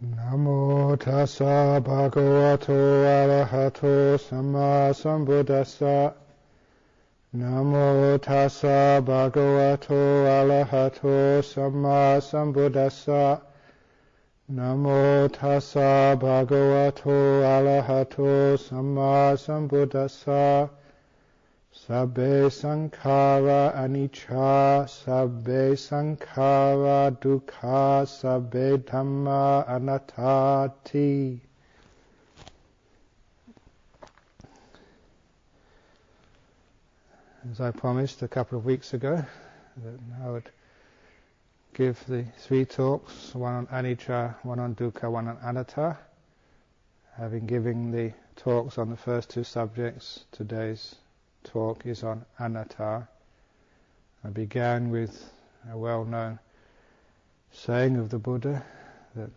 Namo tassa bhagavato arahato samma sambuddhassa. Namo tassa bhagavato arahato samma sambuddhassa. Namo tassa bhagavato arahato samma sambuddhassa. Sabbe sankhara anicca, sabbe sankhara dukkha, sabbe dhamma anattati. As I promised a couple of weeks ago, that I would give the 3 talks, one on anicca, one on dukkha, one on anatta. Having given the talks on the first 2 subjects, today's talk is on anatta. I began with a well-known saying of the Buddha that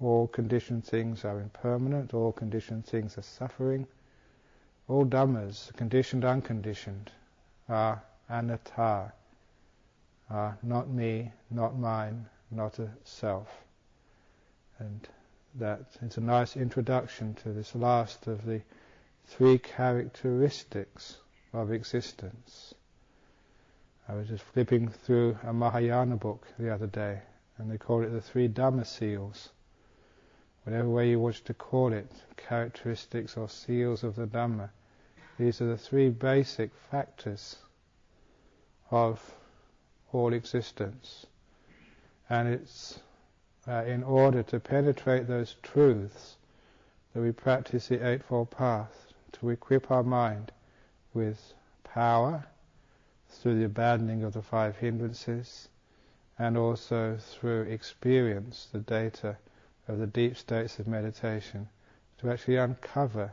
all conditioned things are impermanent, all conditioned things are suffering, all dhammas, conditioned, unconditioned, are anatta, are not me, not mine, not a self. And that is a nice introduction to this last of the 3 characteristics of existence. I was just flipping through a Mahayana book the other day, and they call it the 3 Dhamma seals. Whatever way you wish to call it, characteristics or seals of the Dhamma, these are the 3 basic factors of all existence. And it's in order to penetrate those truths that we practice the Eightfold Path, to equip our mind with power through the abandoning of the 5 hindrances, and also through experience, the data of the deep states of meditation, to actually uncover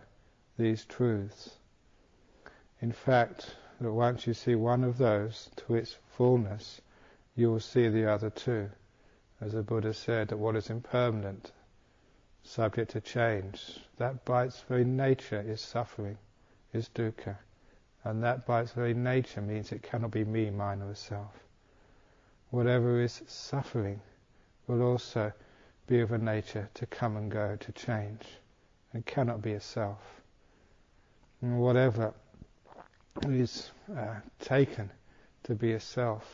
these truths. In fact, that once you see one of those to its fullness, you will see the other 2. As the Buddha said, that what is impermanent, subject to change, that by its very nature is suffering, is dukkha. And that by its very nature means it cannot be me, mine, or self. Whatever is suffering will also be of a nature to come and go, to change, and cannot be a self. And whatever is taken to be a self,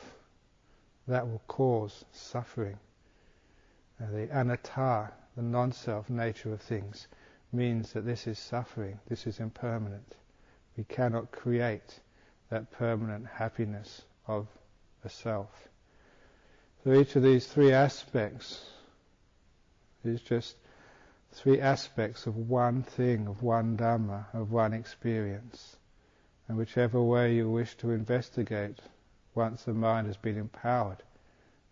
that will cause suffering. The anatta, the non-self nature of things, means that this is suffering, this is impermanent. We cannot create that permanent happiness of a self. So each of these 3 aspects is just 3 aspects of one thing, of one Dhamma, of one experience. And whichever way you wish to investigate, once the mind has been empowered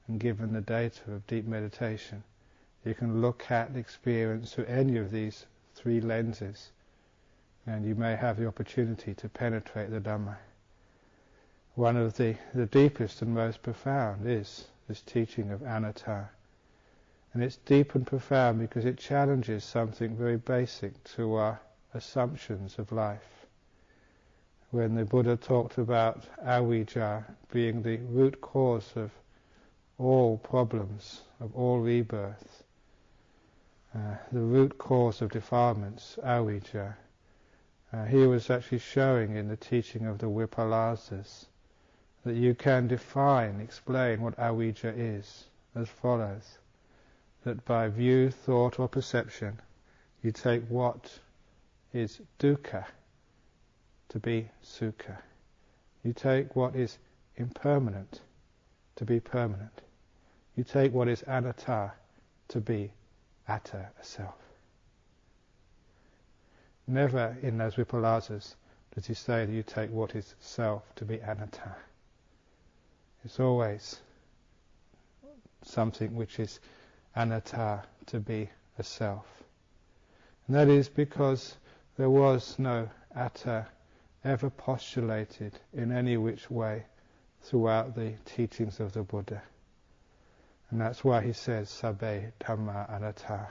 and given the data of deep meditation, you can look at the experience through any of these 3 lenses, and you may have the opportunity to penetrate the Dhamma. One of the deepest and most profound is this teaching of anatta. And it's deep and profound because it challenges something very basic to our assumptions of life. When the Buddha talked about avijja being the root cause of all problems, of all rebirth, the root cause of defilements, avijja, he was actually showing in the teaching of the Vipalasas that you can explain what avijja is as follows: that by view, thought or perception you take what is dukkha to be sukha. You take what is impermanent to be permanent. You take what is anatta to be atta, a self. Never in those Vipalasas does he say that you take what is self to be anatta. It's always something which is anatta to be a self. And that is because there was no atta ever postulated in any which way throughout the teachings of the Buddha. And that's why he says sabbe dhamma anatta.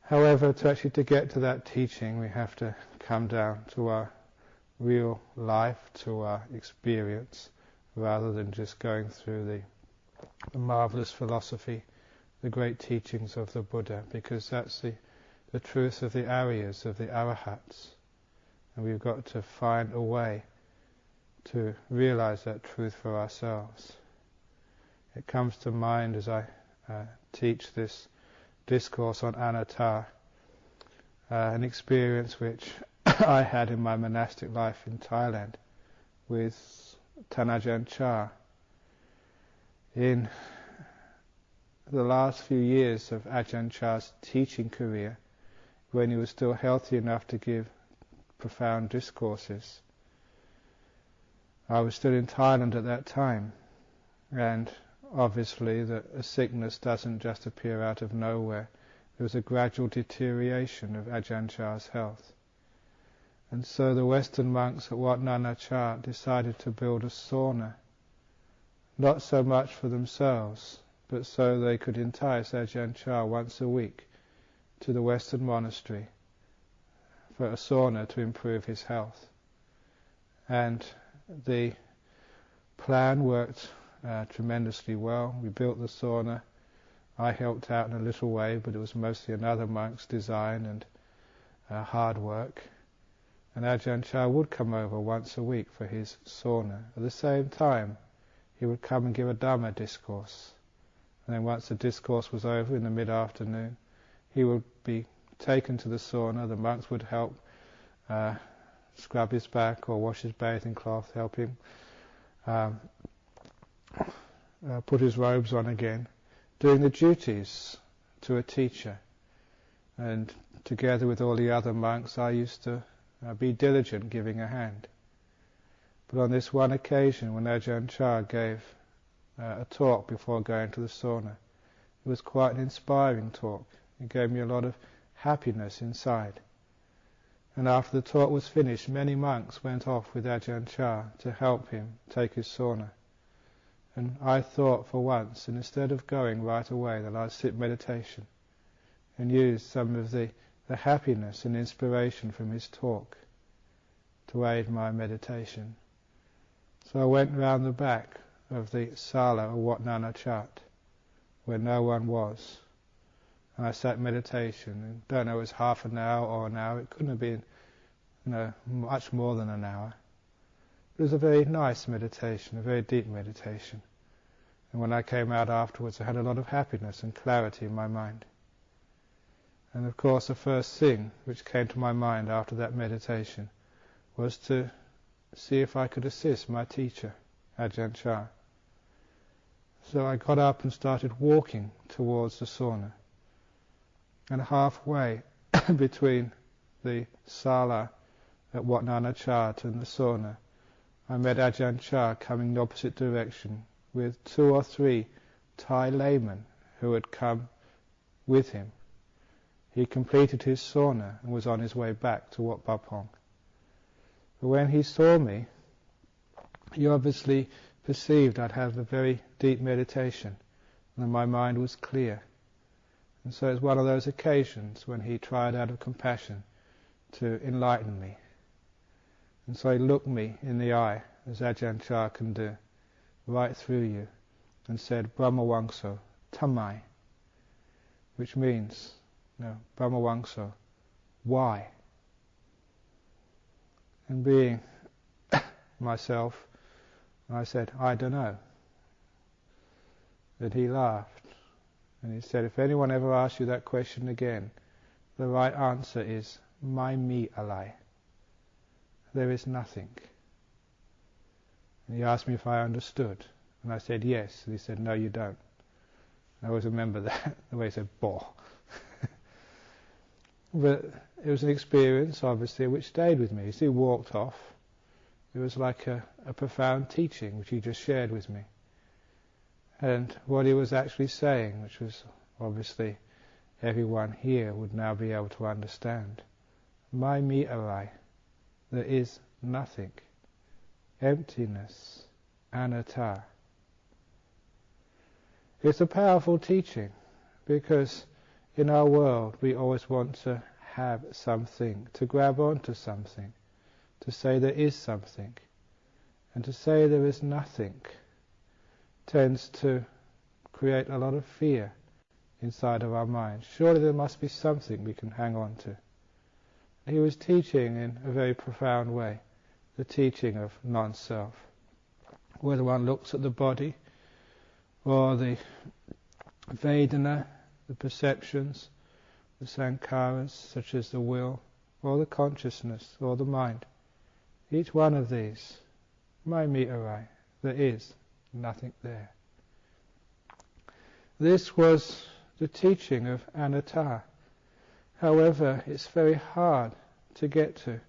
However, to get to that teaching, we have to come down to our real life, to our experience, rather than just going through the marvelous philosophy the great teachings of the Buddha, because that's the truth of the Aryas, of the Arahats. And we've got to find a way to realize that truth for ourselves. It comes to mind as I teach this discourse on Anatta, an experience which I had in my monastic life in Thailand with Ajahn Chah. In the last few years of Ajahn Chah's teaching career, when he was still healthy enough to give profound discourses, I was still in Thailand at that time, and obviously a sickness doesn't just appear out of nowhere. There was a gradual deterioration of Ajahn Chah's health. And so the Western monks at Wat Saket decided to build a sauna, not so much for themselves, but so they could entice Ajahn Chah once a week to the Western monastery for a sauna to improve his health. And the plan worked tremendously well. We built the sauna. I helped out in a little way, but it was mostly another monk's design and hard work. And Ajahn Chah would come over once a week for his sauna. At the same time, he would come and give a Dhamma discourse. And then once the discourse was over in the mid-afternoon, he would be taken to the sauna. The monks would help scrub his back or wash his bathing cloth, help him put his robes on again, doing the duties to a teacher. And together with all the other monks, I used to be diligent, giving a hand. But on this one occasion, when Ajahn Chah gave a talk before going to the sauna, it was quite an inspiring talk. It gave me a lot of happiness inside. And after the talk was finished, many monks went off with Ajahn Chah to help him take his sauna. And I thought for once, and instead of going right away, that I'd sit meditation and use some of the happiness and inspiration from his talk to aid my meditation. So I went round the back of the sala of Wat Saket, where no one was, and I sat meditation. And don't know, it was half an hour or an hour. It couldn't have been, much more than an hour. It was a very nice meditation, a very deep meditation. And when I came out afterwards, I had a lot of happiness and clarity in my mind. And of course, the first thing which came to my mind after that meditation was to see if I could assist my teacher, Ajahn Chah. So I got up and started walking towards the sauna. And halfway between the sala at Wat Saket and the sauna, I met Ajahn Chah coming in the opposite direction with 2 or 3 Thai laymen who had come with him. He completed his sauna and was on his way back to Wat Bapong. But when he saw me, he obviously perceived I'd have a very deep meditation and my mind was clear. And so it was one of those occasions when he tried out of compassion to enlighten me. And so he looked me in the eye, as Ajahn Chah can do, right through you, and said, Brahmavamso, tamai, which means, Brahmavamso, why? And being myself, I said, I don't know. Then he laughed, and he said, if anyone ever asks you that question again, the right answer is, mai mi alai. There is nothing. And he asked me if I understood, and I said yes, and he said, no, you don't. I always remember that, the way he said, boh. But it was an experience, obviously, which stayed with me. As he walked off, it was like a profound teaching which he just shared with me. And what he was actually saying, which was obviously everyone here would now be able to understand. Mai mi arai, there is nothing. Emptiness, anatta. It's a powerful teaching because in our world we always want to have something, to grab onto something, to say there is something. And to say there is nothing tends to create a lot of fear inside of our mind. Surely there must be something we can hang on to. He was teaching in a very profound way, the teaching of non-self. Whether one looks at the body, or the Vedana, the perceptions, the sankharas, such as the will, or the consciousness, or the mind. Each one of these, my mitarai, there is nothing there. This was the teaching of Anatta. However, it's very hard to get to.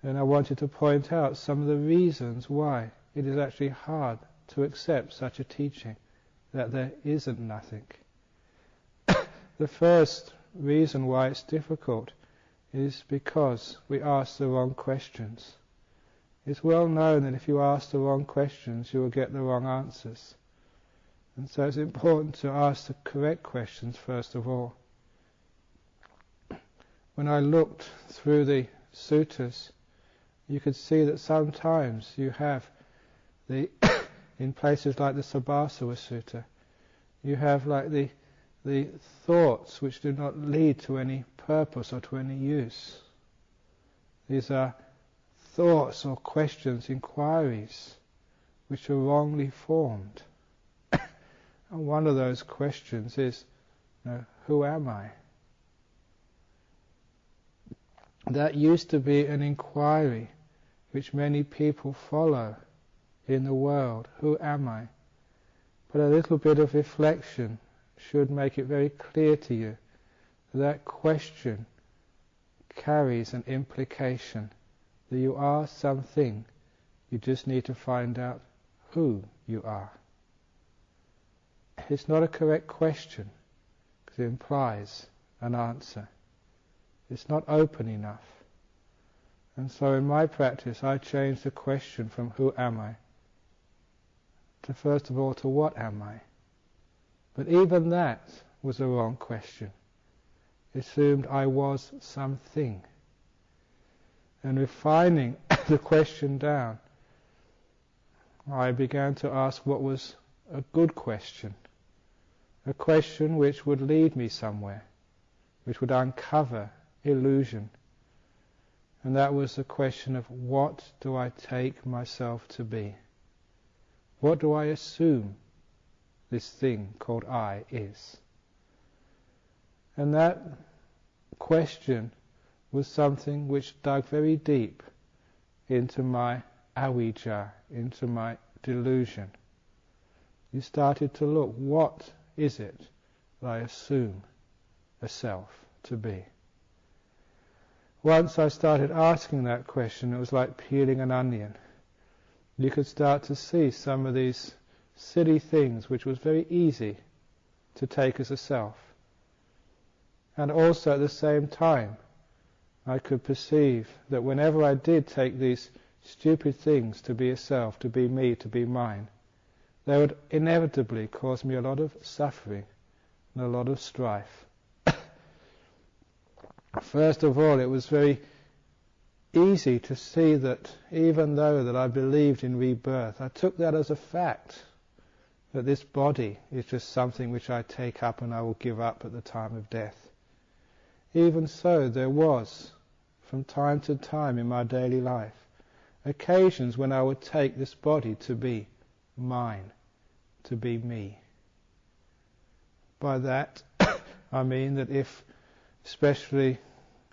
And I wanted to point out some of the reasons why it is actually hard to accept such a teaching, that there isn't nothing. The first reason why it's difficult is because we ask the wrong questions. It's well known that if you ask the wrong questions, you will get the wrong answers. And so it's important to ask the correct questions first of all. When I looked through the suttas, you could see that sometimes you have in places like the Sabbasava Sutta, you have like the thoughts which do not lead to any purpose or to any use. These are thoughts or questions, inquiries, which are wrongly formed. And one of those questions is, who am I? That used to be an inquiry which many people follow in the world. Who am I? But a little bit of reflection should make it very clear to you that question carries an implication that you are something. You just need to find out who you are. It's not a correct question because it implies an answer. It's not open enough. And so in my practice I changed the question from who am I to first of all to what am I. But even that was a wrong question. It assumed I was something. And refining the question down, I began to ask what was a good question. A question which would lead me somewhere, which would uncover illusion. And that was the question of, what do I take myself to be? What do I assume this thing called I is? And that question was something which dug very deep into my avijja, into my delusion. You started to look, what is it that I assume a self to be? Once I started asking that question, it was like peeling an onion. You could start to see some of these silly things which was very easy to take as a self. And also at the same time, I could perceive that whenever I did take these stupid things to be a self, to be me, to be mine, they would inevitably cause me a lot of suffering and a lot of strife. First of all, it was very easy to see that even though that I believed in rebirth, I took that as a fact, that this body is just something which I take up and I will give up at the time of death. Even so, there was, from time to time in my daily life, occasions when I would take this body to be mine, to be me. By that I mean that if, especially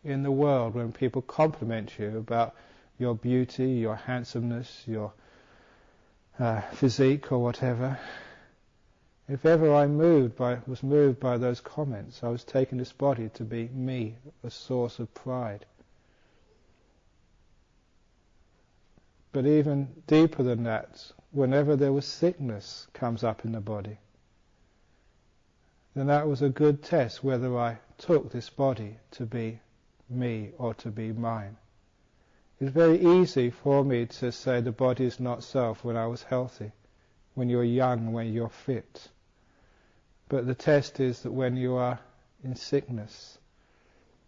in the world, when people compliment you about your beauty, your handsomeness, your physique or whatever, if ever I was moved by those comments, I was taking this body to be me, a source of pride. But even deeper than that, whenever there was sickness comes up in the body, then that was a good test whether I took this body to be me or to be mine. It's very easy for me to say the body is not self when I was healthy, when you're young, when you're fit. But the test is that when you are in sickness,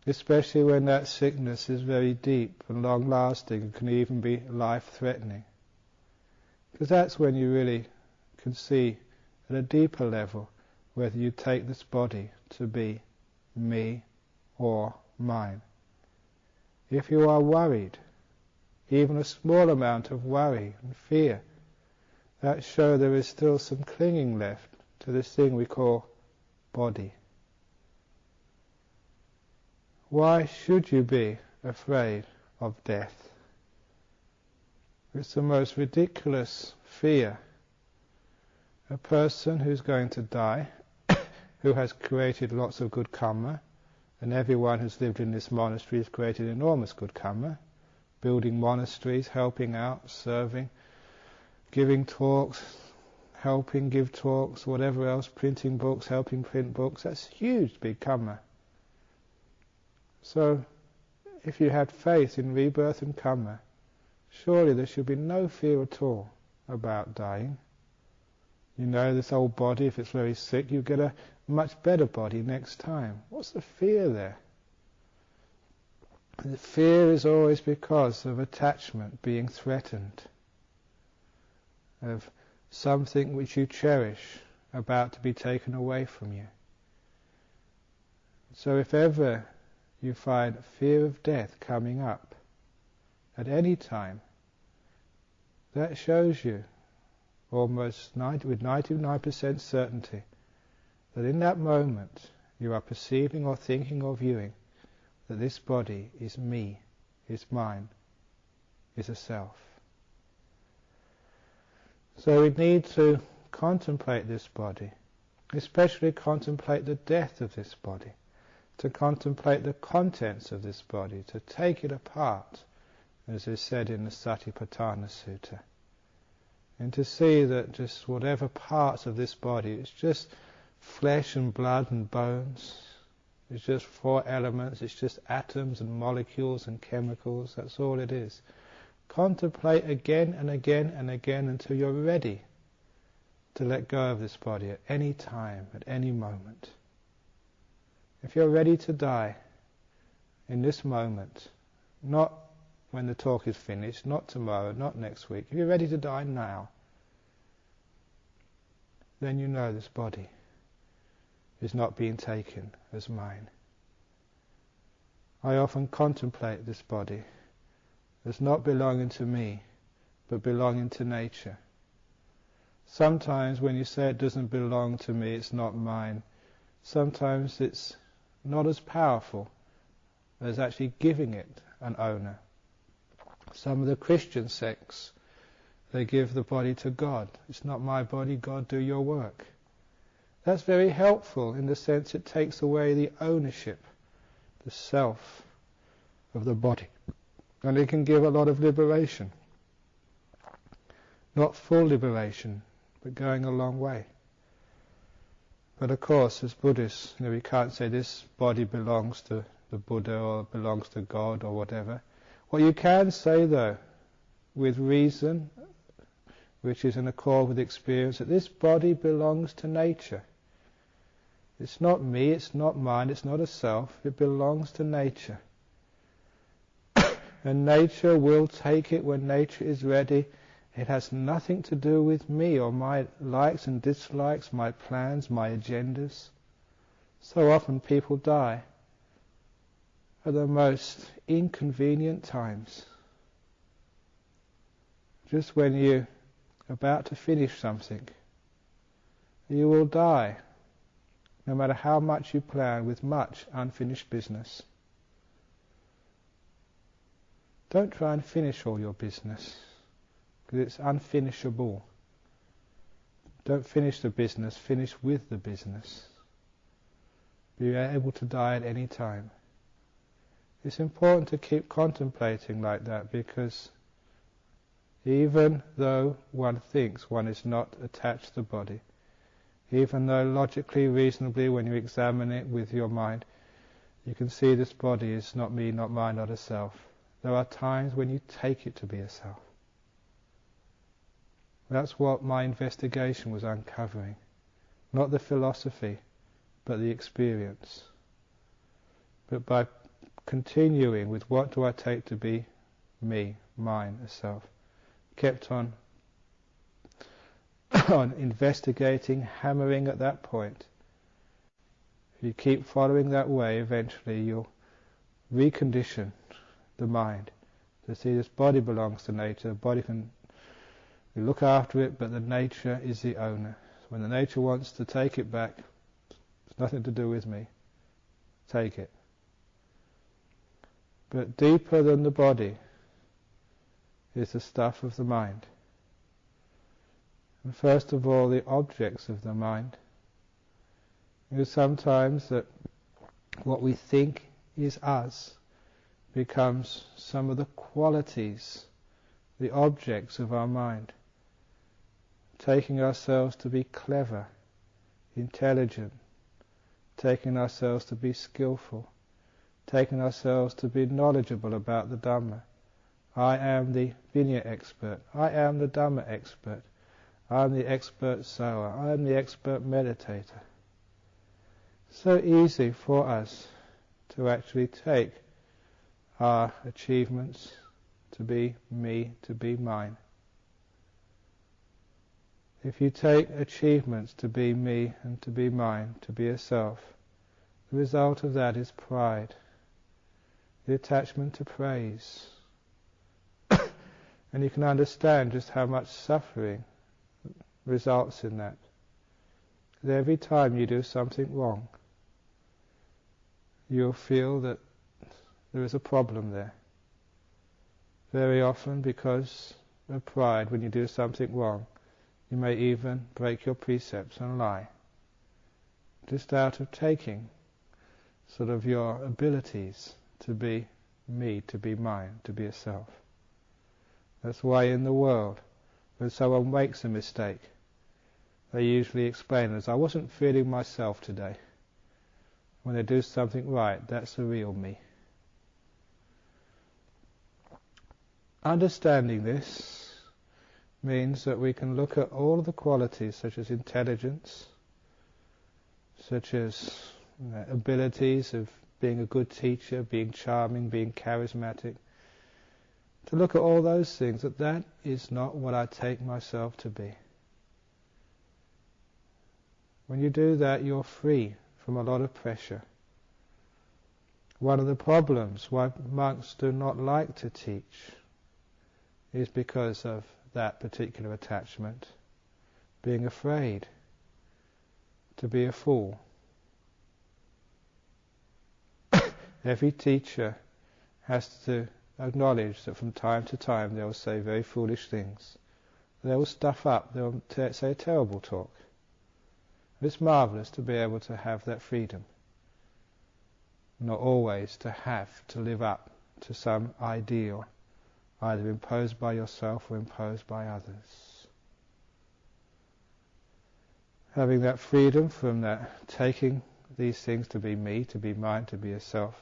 especially when that sickness is very deep and long-lasting and can even be life-threatening, because that's when you really can see at a deeper level whether you take this body to be me or mine. If you are worried, even a small amount of worry and fear, that shows there is still some clinging left to this thing we call body. Why should you be afraid of death? It's the most ridiculous fear. A person who's going to die, who has created lots of good karma, and everyone who's lived in this monastery has created enormous good karma, building monasteries, helping out, serving, giving talks, helping give talks, whatever else, printing books, helping print books. That's huge, big karma. So, if you had faith in rebirth and karma, surely there should be no fear at all about dying. You know, this old body, if it's very sick, you get a much better body next time. What's the fear there? The fear is always because of attachment being threatened, of something which you cherish about to be taken away from you. So if ever you find fear of death coming up at any time, that shows you almost with 99% certainty that in that moment you are perceiving or thinking or viewing that this body is me, is mine, is a self. So we need to contemplate this body, especially contemplate the death of this body, to contemplate the contents of this body, to take it apart, as is said in the Satipatthana Sutta, and to see that just whatever parts of this body, it's just flesh and blood and bones, it's just four elements, it's just atoms and molecules and chemicals, that's all it is. Contemplate again and again and again until you're ready to let go of this body at any time, at any moment. If you're ready to die in this moment, not when the talk is finished, not tomorrow, not next week, if you're ready to die now, then you know this body is not being taken as mine. I often contemplate this body as not belonging to me, but belonging to nature. Sometimes when you say it doesn't belong to me, it's not mine, sometimes it's not as powerful as actually giving it an owner. Some of the Christian sects, they give the body to God. It's not my body, God, do your work. That's very helpful in the sense it takes away the ownership, the self of the body. And it can give a lot of liberation. Not full liberation, but going a long way. But of course, as Buddhists, we can't say this body belongs to the Buddha or belongs to God or whatever. What you can say, though, with reason, which is in accord with experience, that this body belongs to nature. It's not me, it's not mine, it's not a self, it belongs to nature. And nature will take it when nature is ready. It has nothing to do with me or my likes and dislikes, my plans, my agendas. So often people die at the most inconvenient times. Just when you're about to finish something, you will die, no matter how much you plan, with much unfinished business. Don't try and finish all your business, because it's unfinishable. Don't finish the business, finish with the business. Be able to die at any time. It's important to keep contemplating like that, because even though one thinks one is not attached to the body, even though logically, reasonably, when you examine it with your mind, you can see this body is not me, not mine, not a self. There are times when you take it to be a self. That's what my investigation was uncovering. Not the philosophy, but the experience. But by continuing with what do I take to be me, mine, a self, kept on investigating, hammering at that point, If you keep following that way, eventually you'll recondition the mind to see this body belongs to nature. The body can look after it, but the nature is the owner. So when the nature wants to take it back, it's nothing to do with me. Take it. But deeper than the body is the stuff of the mind. And first of all, the objects of the mind. Because sometimes that what we think is us becomes some of the qualities, the objects of our mind. Taking ourselves to be clever, intelligent, taking ourselves to be skillful, taking ourselves to be knowledgeable about the Dhamma. I am the Vinaya expert, I am the Dhamma expert, I am the expert sower, I am the expert meditator. So easy for us to actually take our achievements to be me, to be mine. If you take achievements to be me and to be mine, to be a self, the result of that is pride, the attachment to praise. And you can understand just how much suffering results in that. Because every time you do something wrong, you'll feel that there is a problem there. Very often, because of pride, when you do something wrong, you may even break your precepts and lie, just out of taking sort of your abilities to be me, to be mine, to be a self. That's why in the world, when someone makes a mistake, they usually explain it as, I wasn't feeling myself today. When they do something right, that's the real me. Understanding this means that we can look at all of the qualities such as intelligence, such as abilities of being a good teacher, being charming, being charismatic, to look at all those things, that is not what I take myself to be. When you do that, you're free from a lot of pressure. One of the problems why monks do not like to teach is because of that particular attachment, being afraid to be a fool. Every teacher has to acknowledge that from time to time they will say very foolish things. They will stuff up, they will say a terrible talk. It's marvellous to be able to have that freedom. Not always to have to live up to some ideal, either imposed by yourself or imposed by others. Having that freedom from that, taking these things to be me, to be mine, to be a self,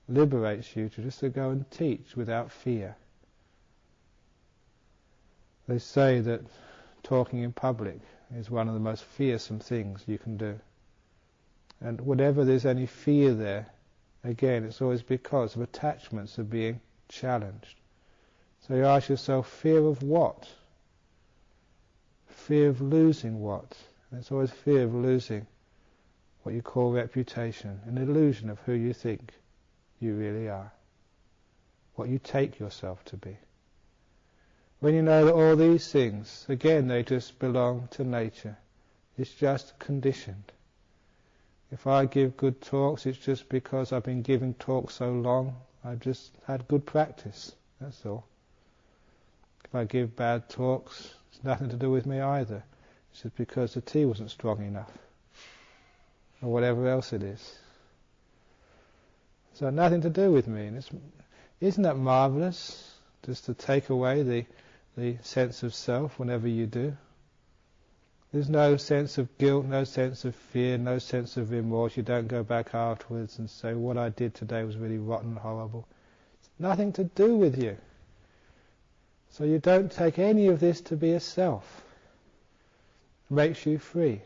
liberates you to just to go and teach without fear. They say that talking in public is one of the most fearsome things you can do. And whenever there's any fear there, again, it's always because of attachments are being challenged. So you ask yourself, fear of what? Fear of losing what? And it's always fear of losing what you call reputation, an illusion of who you think you really are, what you take yourself to be. When you know that all these things, again, they just belong to nature. It's just conditioned. If I give good talks, it's just because I've been giving talks so long, I've just had good practice, that's all. If I give bad talks, it's nothing to do with me either. It's just because the tea wasn't strong enough, or whatever else it is. So nothing to do with me. And isn't that marvellous, just to take away the sense of self whenever you do? There's no sense of guilt, no sense of fear, no sense of remorse. You don't go back afterwards and say, what I did today was really rotten and horrible. It's nothing to do with you. So you don't take any of this to be a self. It makes you free.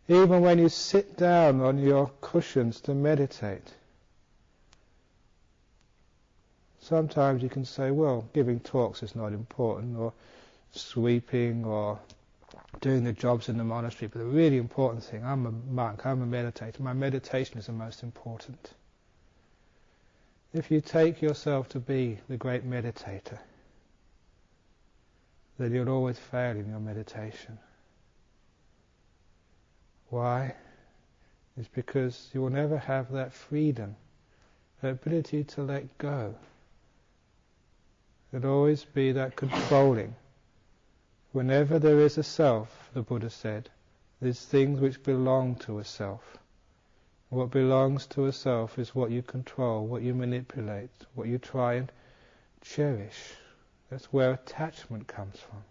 Even when you sit down on your cushions to meditate, sometimes you can say, well, giving talks is not important, or sweeping, or doing the jobs in the monastery, but the really important thing, I'm a monk, I'm a meditator, my meditation is the most important. If you take yourself to be the great meditator, then you'll always fail in your meditation. Why? It's because you will never have that freedom, the ability to let go. There'll always be that controlling. Whenever there is a self, the Buddha said, there's things which belong to a self. What belongs to a self is what you control, what you manipulate, what you try and cherish. That's where attachment comes from.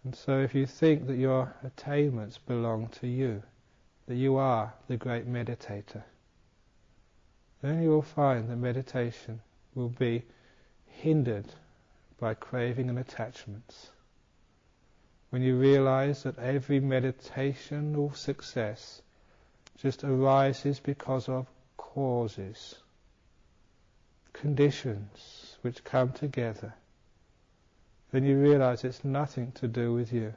And so if you think that your attainments belong to you, that you are the great meditator, then you will find that meditation will be hindered by craving and attachments. When you realize that every meditational success just arises because of causes, conditions which come together, then you realize it's nothing to do with you.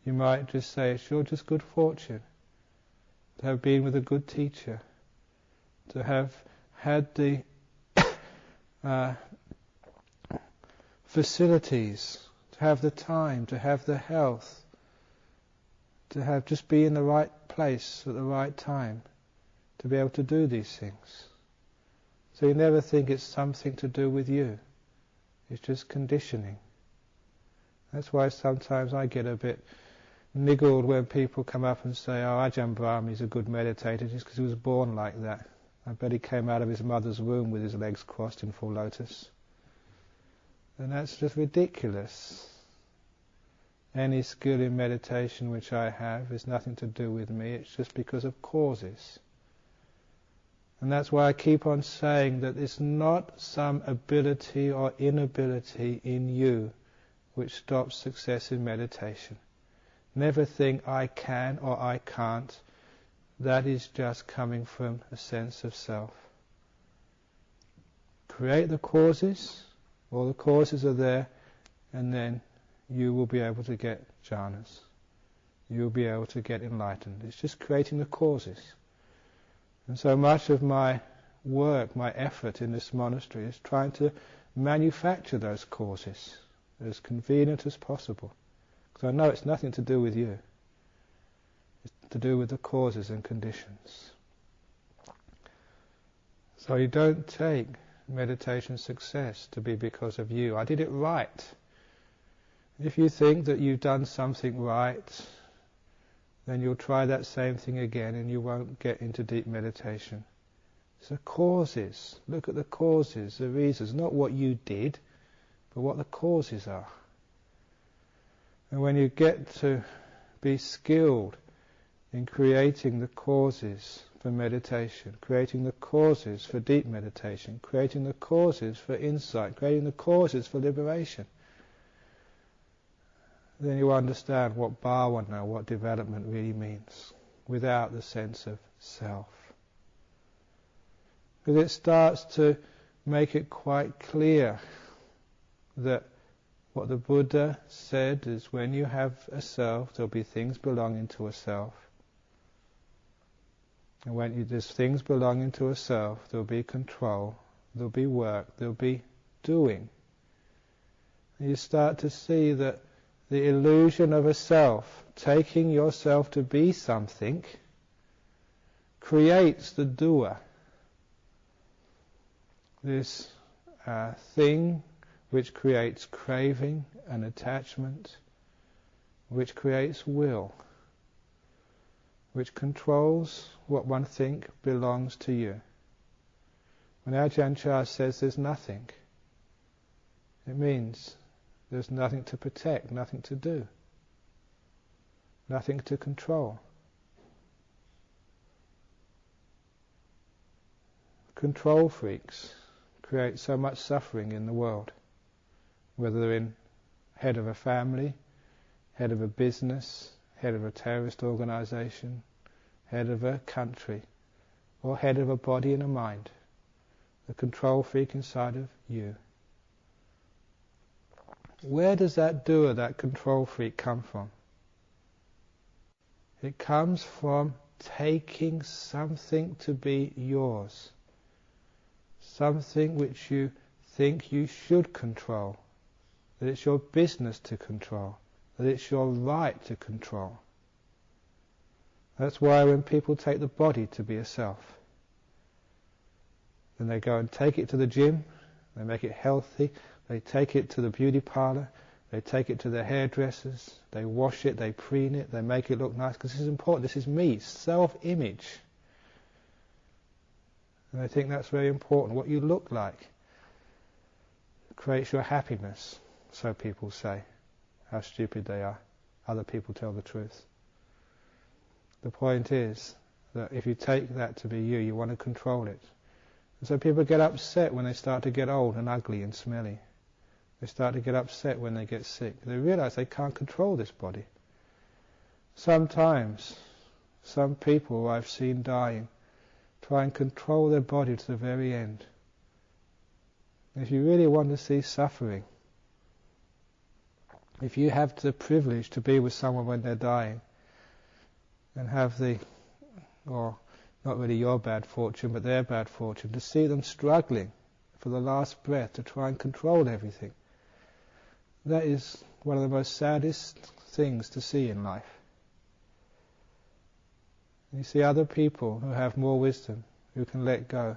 You might just say it's your just good fortune to have been with a good teacher, to have had the facilities, to have the time, to have the health, to have just be in the right place at the right time, to be able to do these things. So you never think it's something to do with you. It's just conditioning. That's why sometimes I get a bit niggled when people come up and say, oh, Ajahn Brahma is a good meditator just because he was born like that. I bet he came out of his mother's womb with his legs crossed in full lotus. And that's just ridiculous. Any skill in meditation which I have is nothing to do with me, it's just because of causes. And that's why I keep on saying that it's not some ability or inability in you which stops success in meditation. Never think I can or I can't. That is just coming from a sense of self. Create the causes, all the causes are there, and then you will be able to get jhanas. You will be able to get enlightened. It's just creating the causes. And so much of my work, my effort in this monastery is trying to manufacture those causes as convenient as possible. Because I know it's nothing to do with you. It's to do with the causes and conditions. So you don't take meditation success to be because of you. I did it right. If you think that you've done something right, then you'll try that same thing again and you won't get into deep meditation. It's the causes. Look at the causes, the reasons, not what you did, but what the causes are. And when you get to be skilled in creating the causes for meditation, creating the causes for deep meditation, creating the causes for insight, creating the causes for liberation, then you understand what bhavana, what development really means, without the sense of self. Because it starts to make it quite clear that what the Buddha said is when you have a self, there'll be things belonging to a self. And when there's things belonging to a self, there'll be control, there'll be work, there'll be doing. And you start to see that the illusion of a self, taking yourself to be something, creates the doer. This thing which creates craving and attachment, which creates will, which controls what one thinks belongs to you. When Ajahn Chah says there's nothing, it means there's nothing to protect, nothing to do, nothing to control. Control freaks create so much suffering in the world, whether they're in head of a family, head of a business, head of a terrorist organization, head of a country, or head of a body and a mind. The control freak inside of you. Where does that doer, that control freak, come from? It comes from taking something to be yours, something which you think you should control, that it's your business to control, that it's your right to control. That's why when people take the body to be a self, then they go and take it to the gym, they make it healthy, they take it to the beauty parlour, they take it to the hairdressers, they wash it, they preen it, they make it look nice, because this is important, this is me, self-image. And I think that's very important. What you look like creates your happiness, so people say. How stupid they are. Other people tell the truth. The point is that if you take that to be you, you want to control it. And so people get upset when they start to get old and ugly and smelly. They start to get upset when they get sick. They realize they can't control this body. Sometimes, some people who I've seen dying try and control their body to the very end. If you really want to see suffering, if you have the privilege to be with someone when they're dying, and have the, or not really your bad fortune, but their bad fortune, to see them struggling for the last breath to try and control everything, that is one of the most saddest things to see in life. You see other people who have more wisdom, who can let go,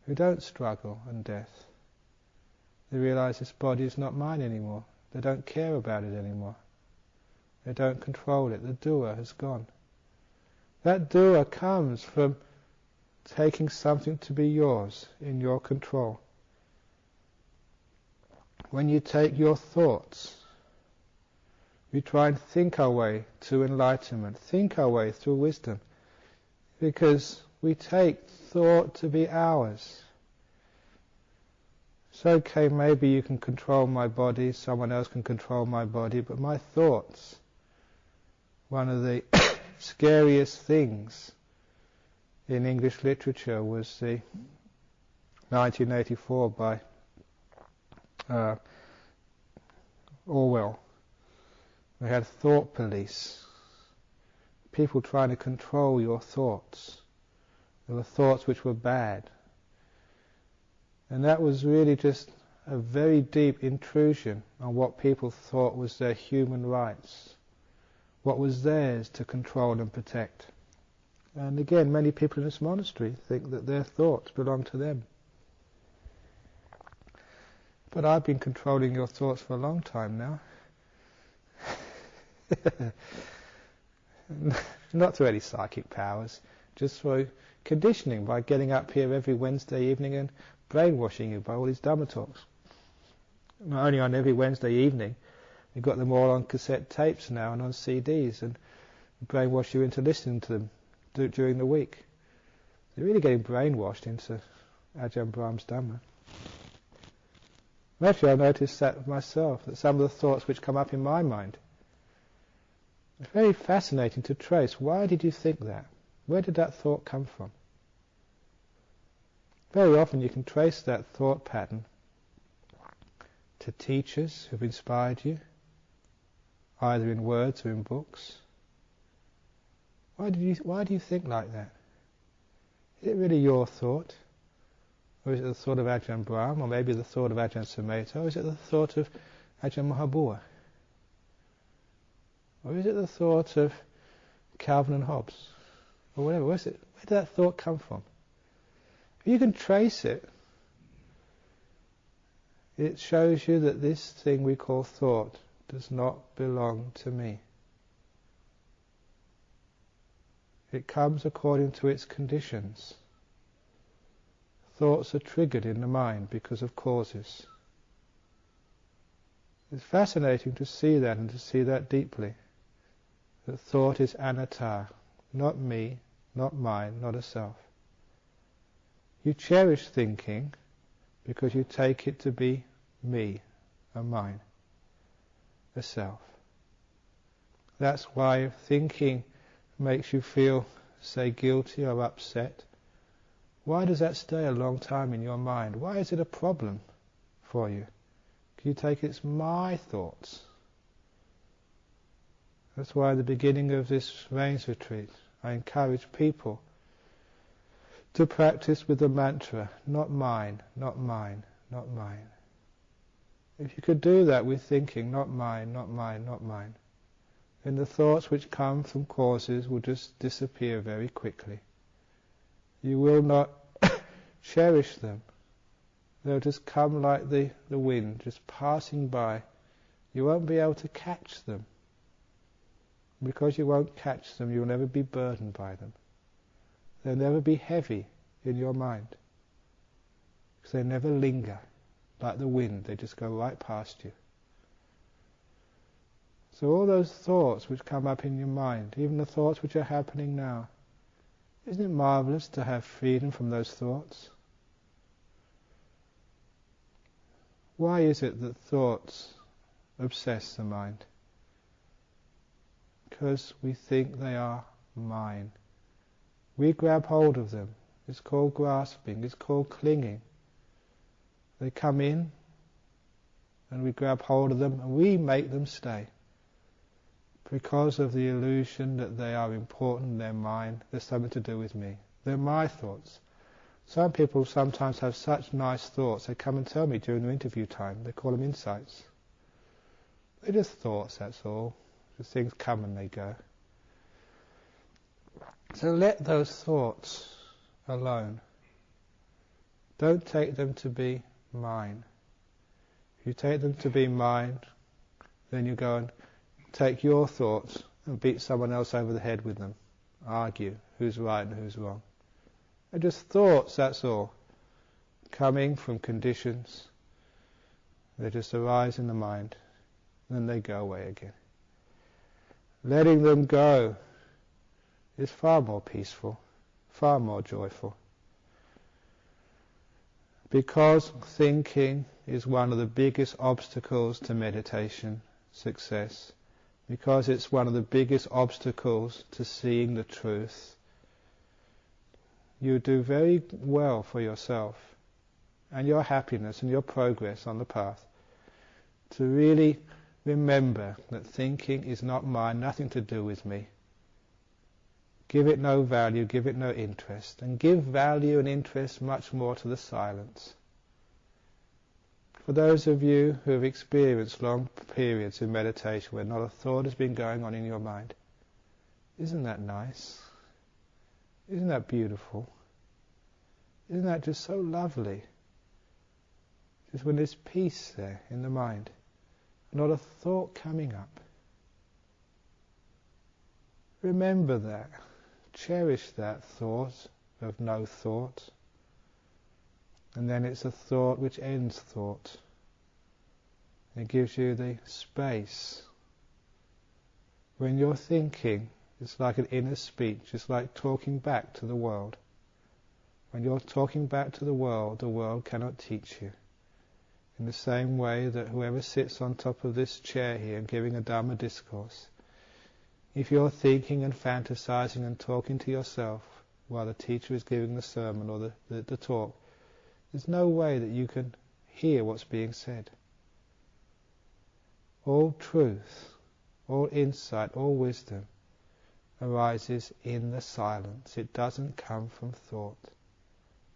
who don't struggle in death. They realize this body is not mine anymore. They don't care about it anymore. They don't control it. The doer has gone. That doer comes from taking something to be yours, in your control. When you take your thoughts, we try and think our way to enlightenment, think our way through wisdom, because we take thought to be ours. It's okay, maybe you can control my body, someone else can control my body, but my thoughts, one of the scariest things in English literature was the 1984 by Orwell. We had thought police, people trying to control your thoughts. There were thoughts which were bad. And that was really just a very deep intrusion on what people thought was their human rights, what was theirs to control and protect. And again, many people in this monastery think that their thoughts belong to them. But I've been controlling your thoughts for a long time now. Not through any psychic powers, just through conditioning, by getting up here every Wednesday evening and brainwashing you by all these Dhamma talks. Not only on every Wednesday evening, we've got them all on cassette tapes now and on CDs, and brainwash you into listening to them during the week. They're really getting brainwashed into Ajahn Brahm's Dhamma. Actually, I noticed that myself, that some of the thoughts which come up in my mind, it's very fascinating to trace. Why did you think that? Where did that thought come from? Very often you can trace that thought pattern to teachers who've inspired you, either in words or in books. Why do you think like that? Is it really your thought? Or is it the thought of Ajahn Brahm, or maybe the thought of Ajahn Sumedho, or is it the thought of Ajahn Mahabua? Or is it the thought of Calvin and Hobbes? Or whatever. Where did that thought come from? If you can trace it, it shows you that this thing we call thought does not belong to me. It comes according to its conditions. Thoughts are triggered in the mind because of causes. It's fascinating to see that, and to see that deeply. That thought is anatta, not me, not mine, not a self. You cherish thinking because you take it to be me, a mine, a self. That's why if thinking makes you feel, say, guilty or upset, why does that stay a long time in your mind? Why is it a problem for you? You take it's my thoughts. That's why at the beginning of this rains retreat, I encourage people to practice with the mantra, not mine, not mine, not mine. If you could do that with thinking, not mine, not mine, not mine, then the thoughts which come from causes will just disappear very quickly. You will not cherish them. They'll just come like the wind, just passing by. You won't be able to catch them. Because you won't catch them, you'll never be burdened by them. They'll never be heavy in your mind. Because they never linger. Like the wind, they just go right past you. So all those thoughts which come up in your mind, even the thoughts which are happening now, isn't it marvelous to have freedom from those thoughts? Why is it that thoughts obsess the mind? Because we think they are mine. We grab hold of them. It's called grasping, it's called clinging. They come in, and we grab hold of them, and we make them stay. Because of the illusion that they are important, they're mine, there's something to do with me. They're my thoughts. Some people sometimes have such nice thoughts, they come and tell me during the interview time, they call them insights. They're just thoughts, that's all. Just things come and they go. So let those thoughts alone. Don't take them to be mine. If you take them to be mine, then you go and take your thoughts and beat someone else over the head with them. Argue who's right and who's wrong. They're just thoughts, that's all. Coming from conditions. They just arise in the mind. And then they go away again. Letting them go is far more peaceful, far more joyful. Because thinking is one of the biggest obstacles to meditation success, because it's one of the biggest obstacles to seeing the truth, you do very well for yourself and your happiness and your progress on the path to really remember that thinking is not mine, nothing to do with me. Give it no value, give it no interest, and give value and interest much more to the silence. For those of you who have experienced long periods of meditation where not a thought has been going on in your mind, isn't that nice? Isn't that beautiful? Isn't that just so lovely? Just when there's peace there in the mind, not a thought coming up. Remember that. Cherish that thought of no thought. And then it's a thought which ends thought. It gives you the space. When you're thinking, it's like an inner speech. It's like talking back to the world. When you're talking back to the world cannot teach you. In the same way that whoever sits on top of this chair here and giving a Dhamma discourse, if you're thinking and fantasizing and talking to yourself while the teacher is giving the sermon or the talk, there's no way that you can hear what's being said. All truth, all insight, all wisdom arises in the silence. It doesn't come from thought.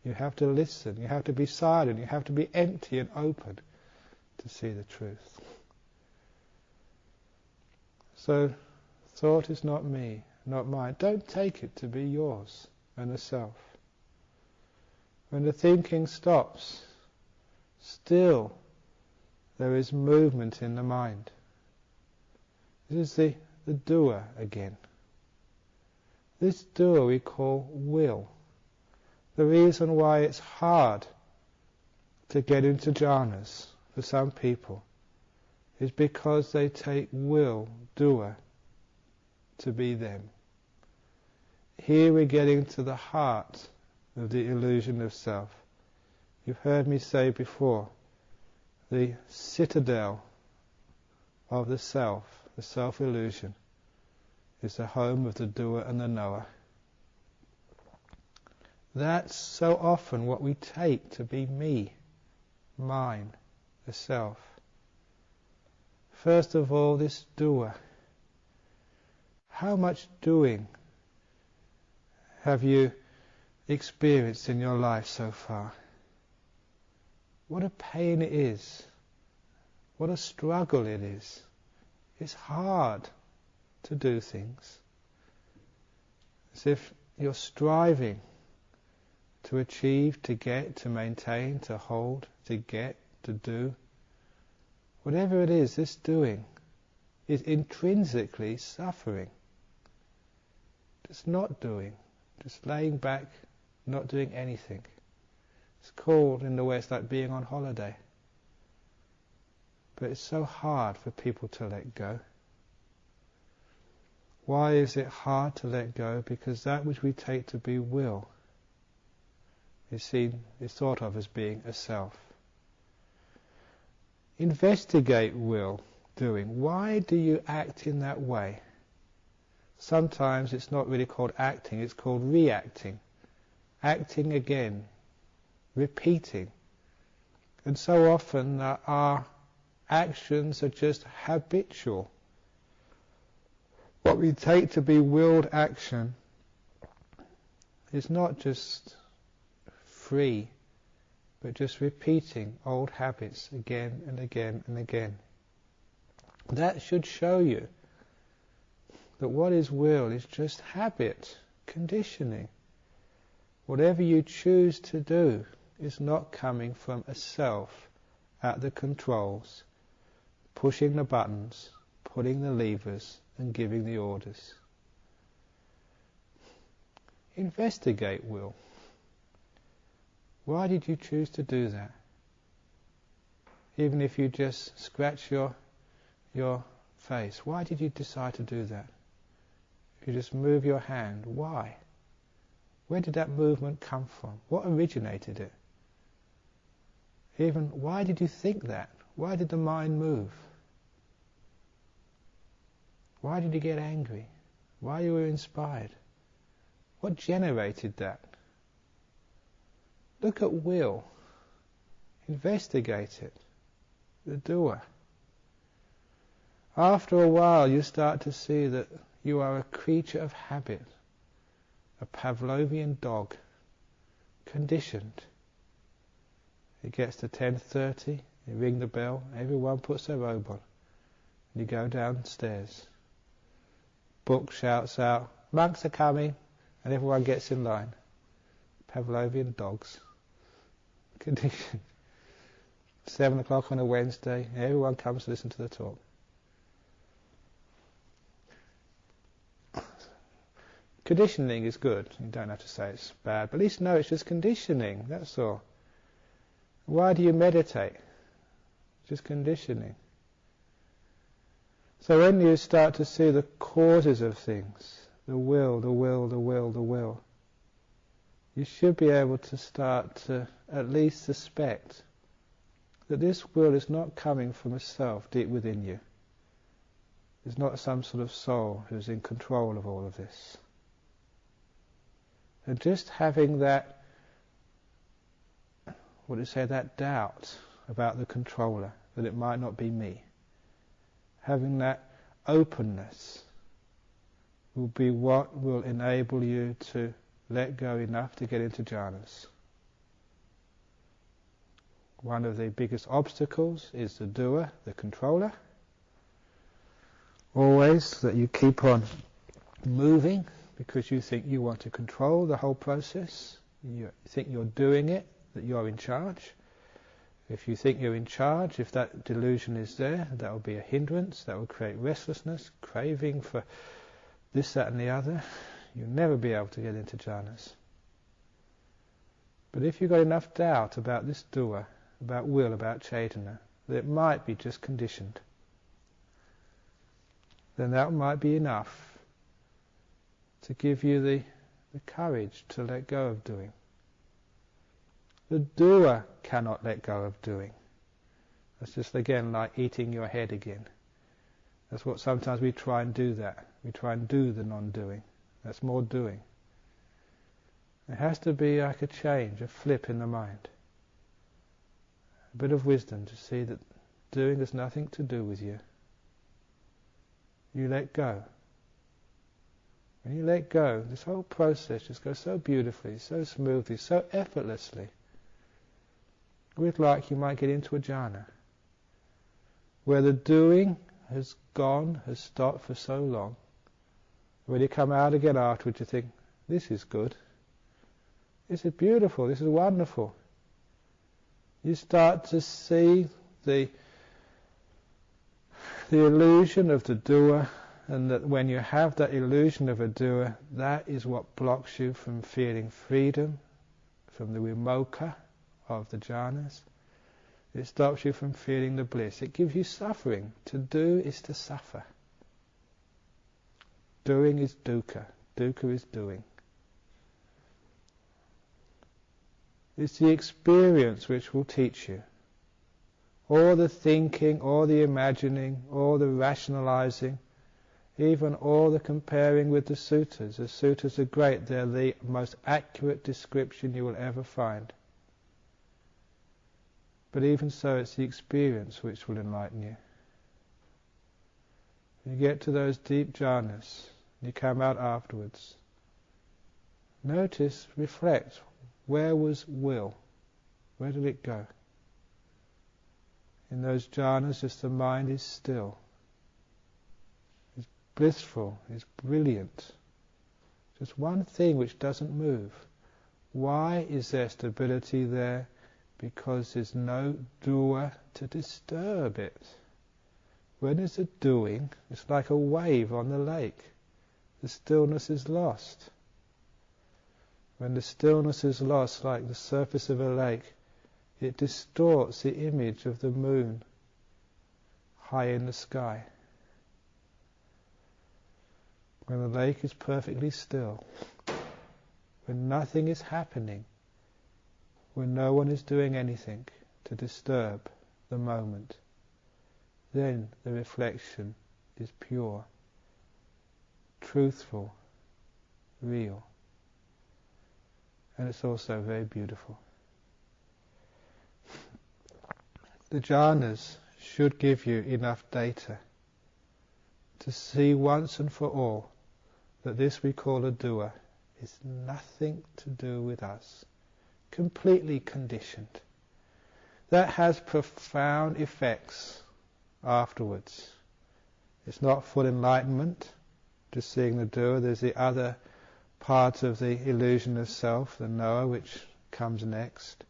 You have to listen, you have to be silent, you have to be empty and open to see the truth. So, thought is not me, not mine. Don't take it to be yours and the self. When the thinking stops, still there is movement in the mind. This is the doer again. This doer we call will. The reason why it's hard to get into jhanas for some people is because they take will, doer, to be them. Here we're getting to the heart of the illusion of self. You've heard me say before, the citadel of the self-illusion, is the home of the doer and the knower. That's so often what we take to be me, mine, the self. First of all, this doer. How much doing have you experienced in your life so far? What a pain it is. What a struggle it is. It's hard to do things. As if you're striving to achieve, to get, to maintain, to hold, to get, to do. Whatever it is, this doing is intrinsically suffering. Just not doing, just laying back, not doing anything. It's called, in the West, like being on holiday. But it's so hard for people to let go. Why is it hard to let go? Because that which we take to be will is thought of as being a self. Investigate will, doing. Why do you act in that way? Sometimes it's not really called acting, it's called reacting. Acting again, repeating. And so often our actions are just habitual. What we take to be willed action is not just free, but just repeating old habits again and again and again. That should show you that what is will is just habit, conditioning. Whatever you choose to do is not coming from a self at the controls, pushing the buttons, pulling the levers and giving the orders. Investigate will. Why did you choose to do that? Even if you just scratch your face, why did you decide to do that? If you just move your hand, why? Where did that movement come from? What originated it? Even, why did you think that? Why did the mind move? Why did you get angry? Why you were inspired? What generated that? Look at will. Investigate it. The doer. After a while you start to see that you are a creature of habit, a Pavlovian dog, conditioned. It gets to 10:30, you ring the bell, everyone puts their robe on, and you go downstairs. Book shouts out, monks are coming, and everyone gets in line. Pavlovian dogs, conditioned. 7 o'clock on a Wednesday, everyone comes to listen to the talk. Conditioning is good. You don't have to say it's bad, but at least know it's just conditioning, that's all. Why do you meditate? Just conditioning. So when you start to see the causes of things, the will, you should be able to start to at least suspect that this will is not coming from a self deep within you. It's not some sort of soul who's in control of all of this. And just having that, that doubt about the controller, that it might not be me, having that openness will be what will enable you to let go enough to get into jhanas. One of the biggest obstacles is the doer, the controller. Always that you keep on moving because you think you want to control the whole process. You think you're doing it, that you're in charge. If you think you're in charge, if that delusion is there, that will be a hindrance, that will create restlessness, craving for this, that and the other. You'll never be able to get into jhanas. But if you've got enough doubt about this doer, about will, about chaitanya, that it might be just conditioned, then that might be enough to give you the courage to let go of doing. The doer cannot let go of doing. That's just again like eating your head again. That's what sometimes we try and do that. We try and do the non-doing. That's more doing. It has to be like a change, a flip in the mind. A bit of wisdom to see that doing has nothing to do with you. you let go. When you let go, this whole process just goes so beautifully, so smoothly, so effortlessly. It's like you might get into a jhana, where the doing has gone, has stopped for so long. When you come out again afterwards, you think, this is good. This is beautiful, this is wonderful. You start to see the illusion of the doer, and that when you have that illusion of a doer, that is what blocks you from feeling freedom, from the vimokkha of the jhanas. It stops you from feeling the bliss. It gives you suffering. To do is to suffer. Doing is dukkha. Dukkha is doing. It's the experience which will teach you. All the thinking, all the imagining, all the rationalizing, even all the comparing with the suttas. The suttas are great. They're the most accurate description you will ever find. But even so, it's the experience which will enlighten you. You get to those deep jhanas, you come out afterwards. Notice, reflect, where was will? Where did it go? In those jhanas, just the mind is still. It's blissful, it's brilliant. Just one thing which doesn't move. Why is there stability there? Because there's no doer to disturb it. When there's a doing, it's like a wave on the lake. The stillness is lost. When the stillness is lost, like the surface of a lake, it distorts the image of the moon high in the sky. When the lake is perfectly still, when nothing is happening, when no one is doing anything to disturb the moment, then the reflection is pure, truthful, real. And it's also very beautiful. The jhanas should give you enough data to see once and for all that this we call a doer is nothing to do with us. Completely conditioned. That has profound effects afterwards. It's not full enlightenment, just seeing the doer. There's the other part of the illusion of self, the knower, which comes next.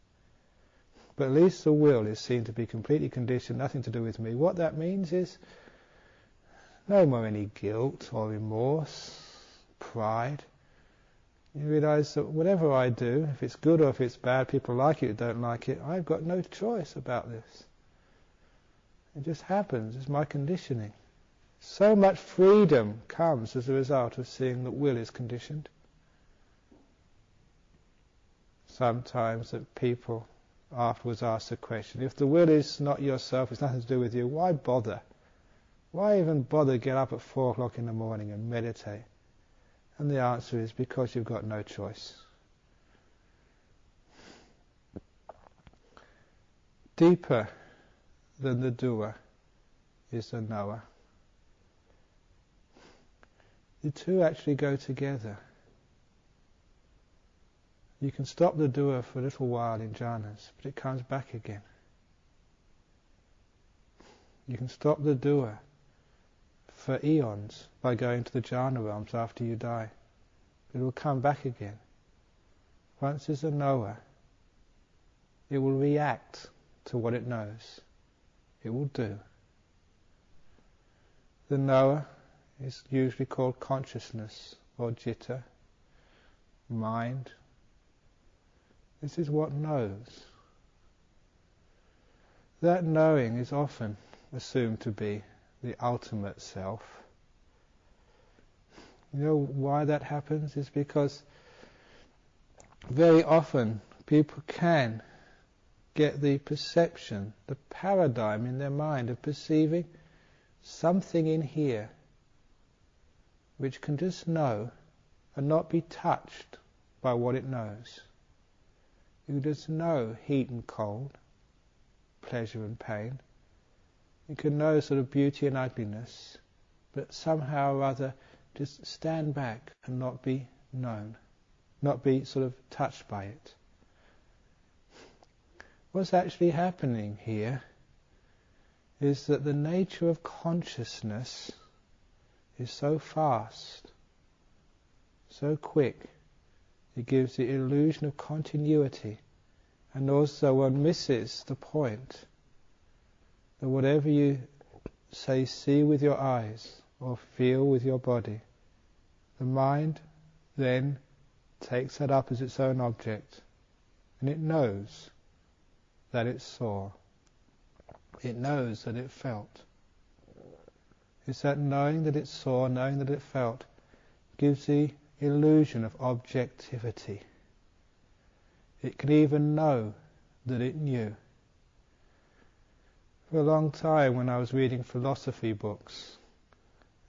But at least the will is seen to be completely conditioned, nothing to do with me. What that means is no more any guilt or remorse, pride. You realize that whatever I do, if it's good or if it's bad, people like it or don't like it, I've got no choice about this. It just happens, it's my conditioning. So much freedom comes as a result of seeing that will is conditioned. Sometimes that people afterwards ask the question, if the will is not yourself, it's nothing to do with you, why bother? Why even bother get up at 4 o'clock in the morning and meditate? And the answer is because you've got no choice. Deeper than the doer is the knower. The two actually go together. You can stop the doer for a little while in jhanas, but it comes back again. You can stop the doer for eons by going to the jhana realms after you die. It will come back again. Once there's a knower, it will react to what it knows. It will do. The knower is usually called consciousness or citta, mind. This is what knows. That knowing is often assumed to be the ultimate self. You know why that happens? Is because very often people can get the perception, the paradigm in their mind of perceiving something in here which can just know and not be touched by what it knows. You just know heat and cold, pleasure and pain. You can know sort of beauty and ugliness, but somehow or other just stand back and not be known, not be sort of touched by it. What's actually happening here is that the nature of consciousness is so fast, so quick, it gives the illusion of continuity, and also one misses the point that whatever you say, see with your eyes or feel with your body, the mind then takes that up as its own object, and it knows that it saw. It knows that it felt. It's that knowing that it saw, knowing that it felt, gives the illusion of objectivity. It can even know that it knew. For a long time, when I was reading philosophy books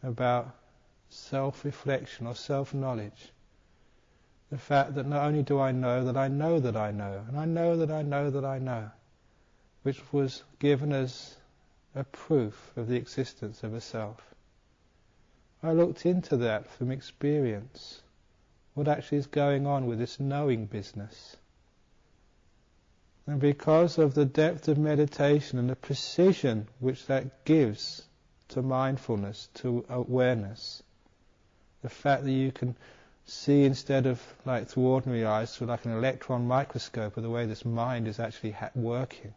about self-reflection or self-knowledge, the fact that not only do I know that I know that I know, and I know that I know that I know, which was given as a proof of the existence of a self. I looked into that from experience, what actually is going on with this knowing business. And because of the depth of meditation and the precision which that gives to mindfulness, to awareness, the fact that you can see instead of like through ordinary eyes, through like an electron microscope of the way this mind is actually working,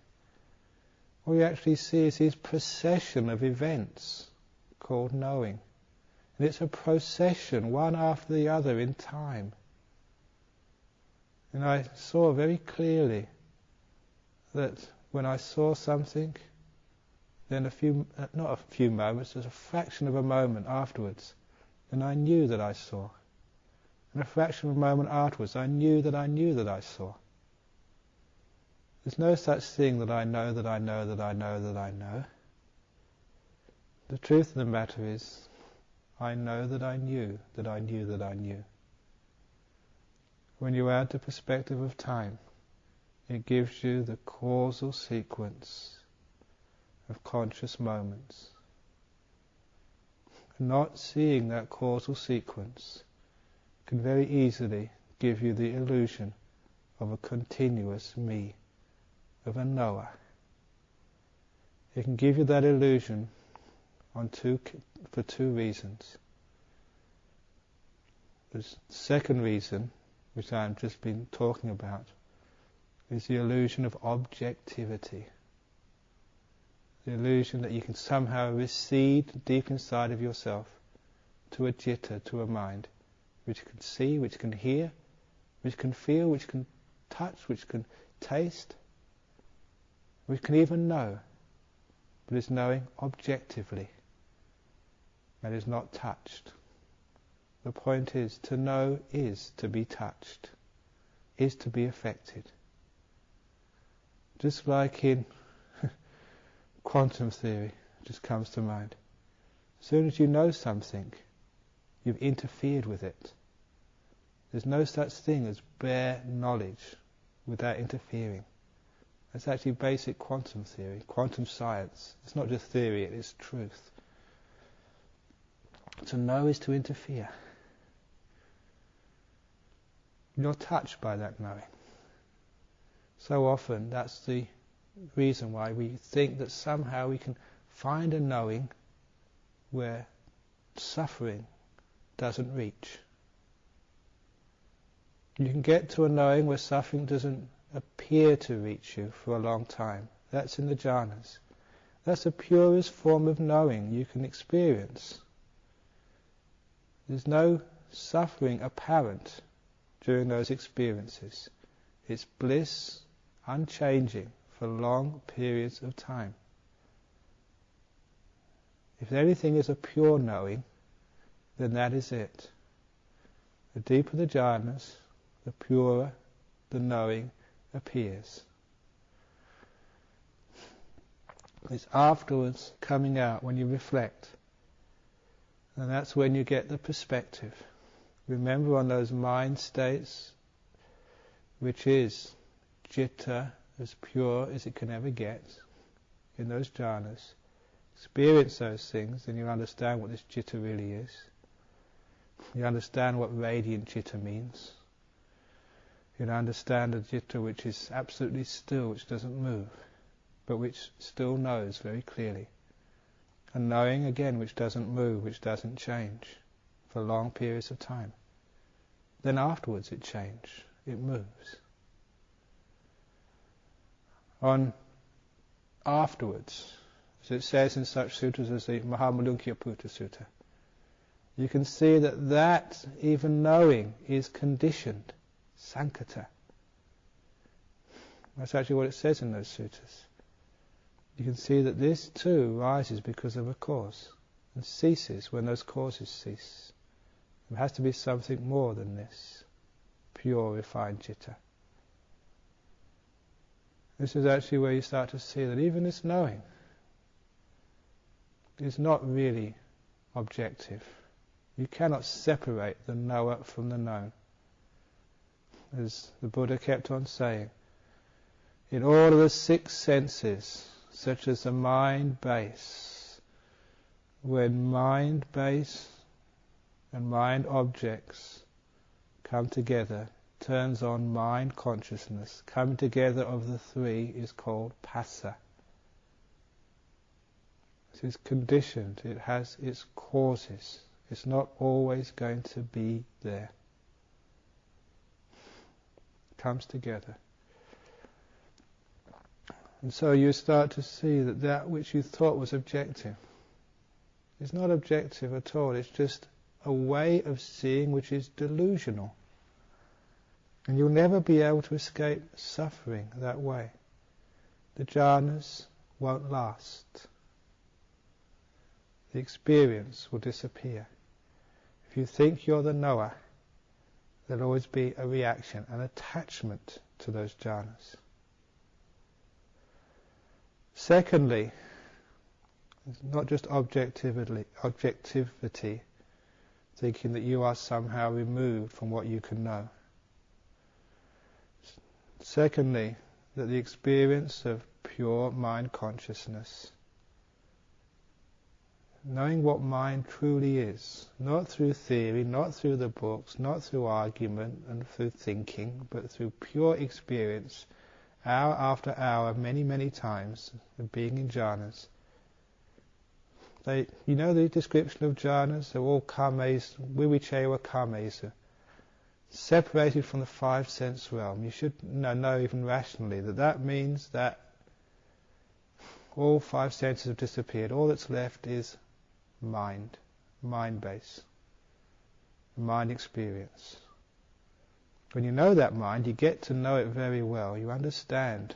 what you actually see is this procession of events called knowing. And it's a procession, one after the other in time. And I saw very clearly that when I saw something, then not a few moments, just a fraction of a moment afterwards, then I knew that I saw. And a fraction of a moment afterwards, I knew that I knew that I saw. There's no such thing that I know that I know that I know that I know. The truth of the matter is, I know that I knew that I knew that I knew. When you add the perspective of time, it gives you the causal sequence of conscious moments. Not seeing that causal sequence can very easily give you the illusion of a continuous me, of a knower. It can give you that illusion for two reasons. The second reason, which I've just been talking about, is the illusion of objectivity. The illusion that you can somehow recede deep inside of yourself to a jitta, to a mind, which can see, which can hear, which can feel, which can touch, which can taste, which can even know, but is knowing objectively, and is not touched. The point is, to know is to be touched, is to be affected. Just like in quantum theory, just comes to mind. As soon as you know something, you've interfered with it. There's no such thing as bare knowledge without interfering. That's actually basic quantum theory, quantum science. It's not just theory, it is truth. To know is to interfere. You're touched by that knowing. So often that's the reason why we think that somehow we can find a knowing where suffering doesn't reach. You can get to a knowing where suffering doesn't appear to reach you for a long time. That's in the jhanas. That's the purest form of knowing you can experience. There's no suffering apparent during those experiences. It's bliss, unchanging for long periods of time. If anything is a pure knowing, then that is it. The deeper the jhanas, the purer the knowing appears. It's afterwards coming out when you reflect, and that's when you get the perspective. Remember, on those mind states, which is citta, as pure as it can ever get, in those jhanas, experience those things, then you understand what this citta really is. You understand what radiant citta means. You understand a citta which is absolutely still, which doesn't move, but which still knows very clearly. And knowing again which doesn't move, which doesn't change for long periods of time. Then afterwards it changes, it moves. On afterwards, as it says in such sutras as the Mahamalunkyaputta Sutta, you can see that even knowing is conditioned, sankata. That's actually what it says in those sutras. You can see that this too rises because of a cause and ceases when those causes cease. There has to be something more than this pure, refined citta. This is actually where you start to see that even this knowing is not really objective. You cannot separate the knower from the known. As the Buddha kept on saying, in all of the six senses, such as the mind base, when mind base and mind objects come together, turns on mind consciousness, coming together of the three is called passa. It is conditioned, it has its causes. It's not always going to be there. It comes together. And so you start to see that which you thought was objective is not objective at all. It's just a way of seeing which is delusional. And you'll never be able to escape suffering that way. The jhanas won't last. The experience will disappear. If you think you're the knower, there'll always be a reaction, an attachment to those jhanas. Secondly, it's not just objectivity, thinking that you are somehow removed from what you can know. Secondly, that the experience of pure mind consciousness, knowing what mind truly is, not through theory, not through the books, not through argument and through thinking, but through pure experience, hour after hour, many, many times, of being in jhanas. You know the description of jhanas? They're all kames, vivichewa kames, separated from the five sense realm. You should know even rationally that means that all five senses have disappeared. All that's left is mind base, mind experience. When you know that mind, you get to know it very well. You understand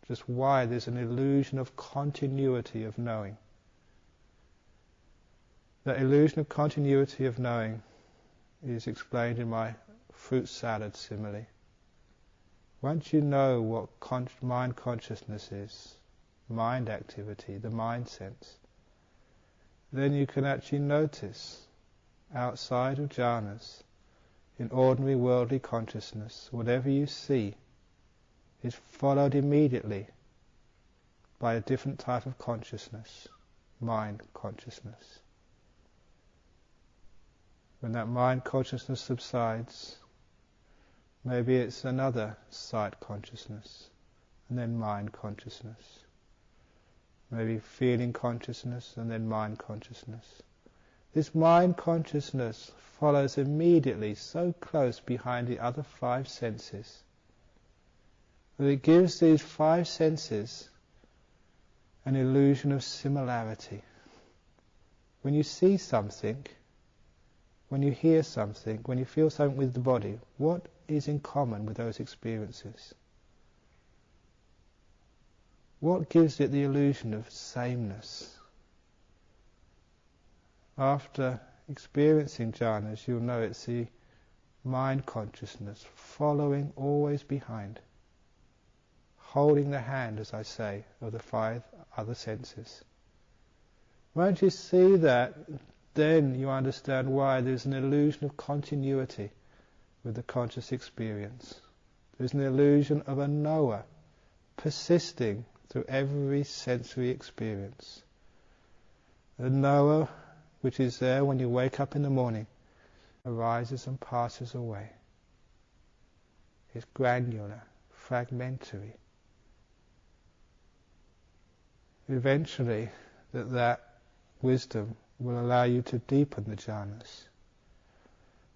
just why there's an illusion of continuity of knowing. That illusion of continuity of knowing is explained in my fruit salad simile. Once you know what mind consciousness is, mind activity, the mind sense, then you can actually notice outside of jhanas, in ordinary worldly consciousness, whatever you see is followed immediately by a different type of consciousness, mind consciousness. When that mind consciousness subsides, maybe it's another sight consciousness, and then mind consciousness. Maybe feeling consciousness, and then mind consciousness. This mind consciousness follows immediately, so close behind the other five senses, that it gives these five senses an illusion of similarity. When you see something, when you hear something, when you feel something with the body, what is in common with those experiences? What gives it the illusion of sameness? After experiencing jhanas, you'll know it's the mind consciousness following always behind, holding the hand, as I say, of the five other senses. Once you see that, then you understand why there's an illusion of continuity with the conscious experience. There's an illusion of a knower persisting through every sensory experience. The knower which is there when you wake up in the morning arises and passes away. It's granular, fragmentary. Eventually, that wisdom will allow you to deepen the jhanas.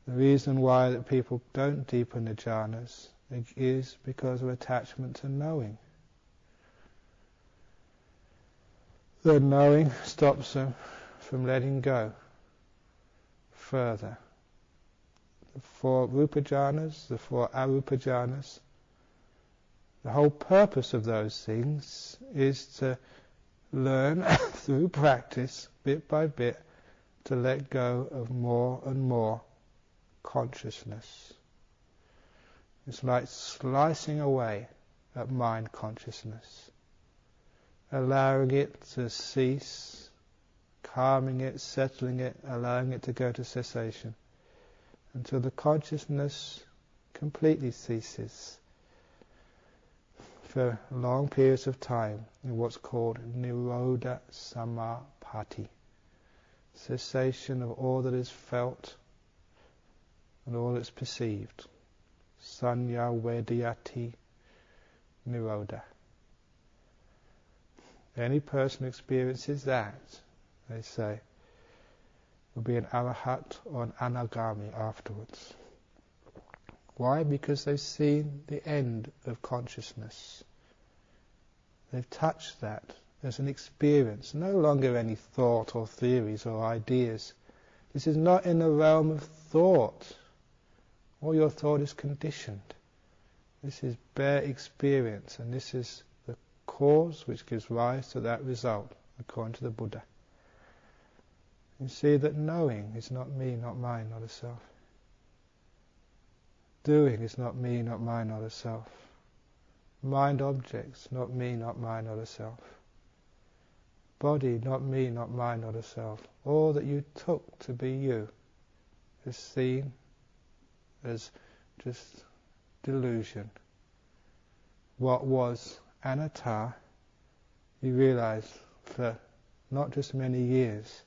The reason why that people don't deepen the jhanas is because of attachment to knowing. The knowing stops them from letting go further. The 4 rupa jhanas, the 4 arupa jhanas, the whole purpose of those things is to learn through practice, bit by bit, to let go of more and more consciousness. It's like slicing away at mind consciousness, allowing it to cease, calming it, settling it, allowing it to go to cessation, until the consciousness completely ceases for long periods of time in what's called Nirodha Samapatti, cessation of all that is felt and all that's perceived. Sanya Vedayati Nirodha. Any person who experiences that, they say, will be an arahat or an anagami afterwards. Why? Because they've seen the end of consciousness. They've touched that as an experience, no longer any thought or theories or ideas. This is not in the realm of thought. All your thought is conditioned. This is bare experience, and this is the cause which gives rise to that result, according to the Buddha. You see that knowing is not me, not mine, not a self. Doing is not me, not mine, not a self. Mind objects, not me, not mine, not a self. Body, not me, not mine, not a self. All that you took to be you is seen as just delusion. What was Anatta, you realize for not just many years,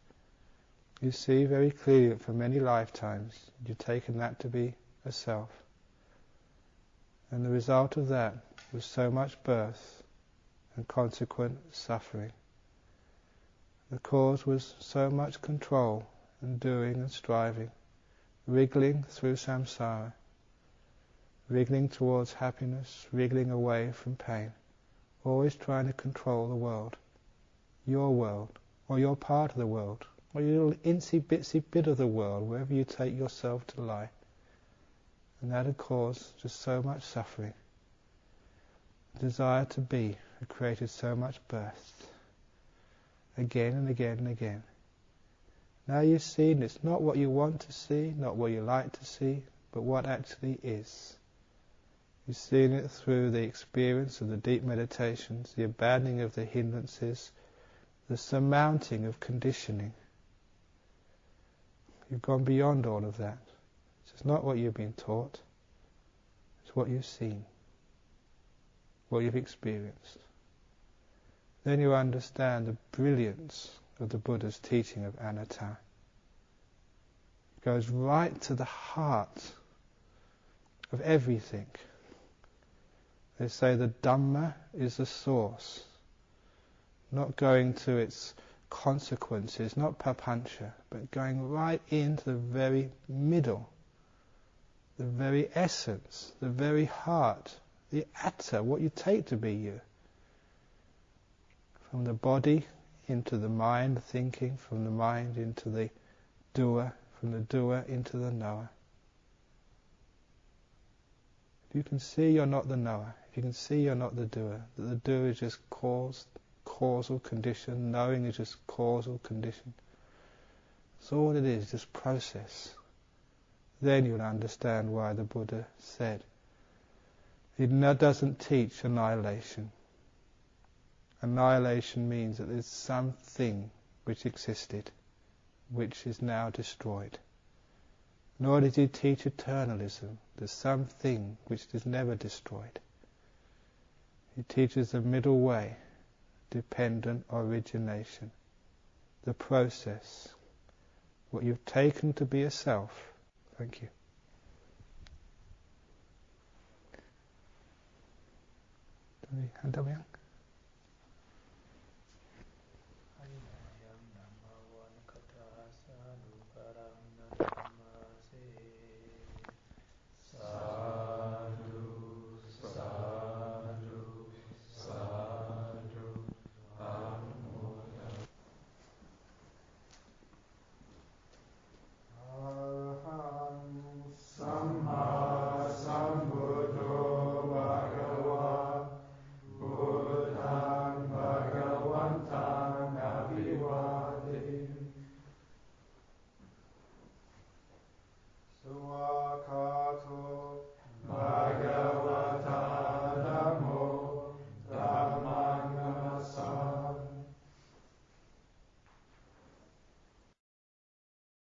you see very clearly that for many lifetimes you've taken that to be a self. And the result of that was so much birth and consequent suffering. The cause was so much control and doing and striving, wriggling through samsara, wriggling towards happiness, wriggling away from pain, always trying to control the world, or your part of the world, or your little insy-bitsy bit of the world, wherever you take yourself to lie. And that had caused just so much suffering. The desire to be had created so much birth, again and again and again. Now you've seen it's not what you want to see, not what you like to see, but what actually is. You've seen it through the experience of the deep meditations, the abandoning of the hindrances, the surmounting of conditioning. You've gone beyond all of that. It's not what you've been taught, it's what you've seen, what you've experienced. Then you understand the brilliance of the Buddha's teaching of Anatta. It goes right to the heart of everything. They say the Dhamma is the source, not going to its consequences, not papancha, but going right into the very middle, the very essence, the very heart, the atta, what you take to be you. From the body into the mind thinking, from the mind into the doer, from the doer into the knower. If you can see you're not the knower, if you can see you're not the doer, that the doer is just causal condition, knowing is just causal condition. That's all it is, just process. Then you'll understand why the Buddha said he doesn't teach annihilation. Annihilation means that there's something which existed, which is now destroyed. Nor did he teach eternalism. There's something which is never destroyed. He teaches the middle way, dependent origination. the process, what you've taken to be a self. Thank you. So